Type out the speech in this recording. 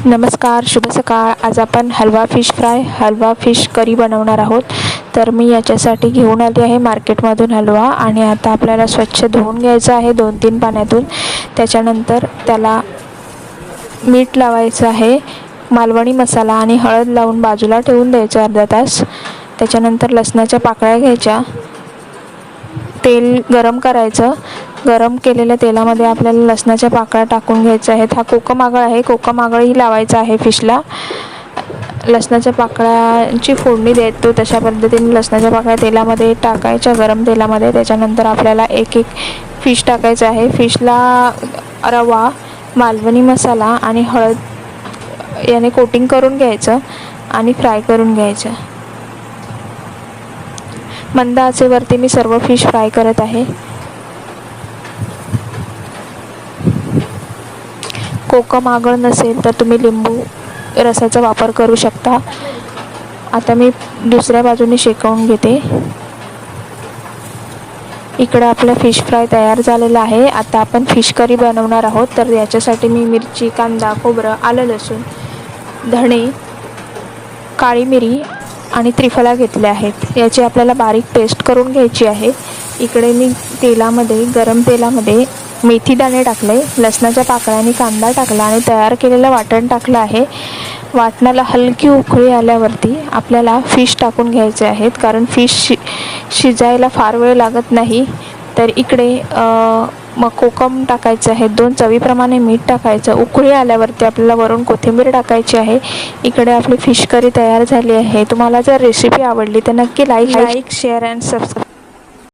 नमस्कार, शुभ सकाळ. आज आपण हलवा फिश फ्राय, हलवा फिश करी बनवणार आहोत. तर मी याच्यासाठी घेऊन आली आहे मार्केटमधून हलवा आणि आता आपल्याला स्वच्छ धुवून घ्यायचं आहे 2-3 पाण्यातून. त्याच्यानंतर त्याला मीठ लावायचं आहे, मालवणी मसाला आणि हळद लावून बाजूला ठेवून द्यायचं अर्धा तास. त्याच्यानंतर लसणाच्या पाकळ्या घ्यायच्या, तेल गरम करायचं. गरम केलेल्या तेलामध्ये आपल्याला लसणाच्या पाकळ्या टाकून घ्यायच्या आहेत. हा कोकम आगळ आहे, कोकम आगळही लावायचा आहे फिशला. लसणाच्या पाकळ्यांची फोडणी देतो तशा पद्धतीने लसणाच्या पाकळ्या तेलामध्ये टाकायच्या, गरम तेलामध्ये. त्याच्यानंतर आपल्याला एक फिश टाकायचं आहे. फिशला रवा, मालवणी मसाला आणि हळद याने कोटिंग करून घ्यायचं आणि फ्राय करून घ्यायचं. मंद आचेवरती मी सर्व फिश फ्राय करत आहे. कोकम आगळ नसेल तर तुम्ही लिंबू रसाचा वापर करू शकता. आता मी दुसऱ्या बाजूने शेकवून घेते. इकडे आपला फिश फ्राय तयार झालेला आहे. आता आपण फिश करी बनवणार आहोत. तर याच्यासाठी मी मिरची, कांदा, खोबरं, आलं, लसूण, धणे, काळी मिरी आणि त्रिफला घेतले आहेत. याची आपल्याला बारीक पेस्ट करून घ्यायची आहे. इकडे मी गरम तेलामध्ये मेथी दाणे टाकले, लसणाच्या पाकळ्यांनी कांदा टाकला आणि तयार केलेलं वाटण टाकलं आहे. वाटणाला हलकी उकळी आल्यावरती आपल्याला फिश टाकून घ्यायचे आहेत, कारण फिश शिजायला फार वेळ लागत नाही. तर इकडे मग कोकम टाकायचं आहे, 2 चवीप्रमाणे मीठ टाकायचं. उकळी आल्यावरती आपल्याला वरून कोथिंबीर टाकायची आहे. इकडे आपली फिश करी तयार झाली आहे. तुम्हाला जर रेसिपी आवडली तर नक्की लाईक, शेअर अँड सबस्क्राईब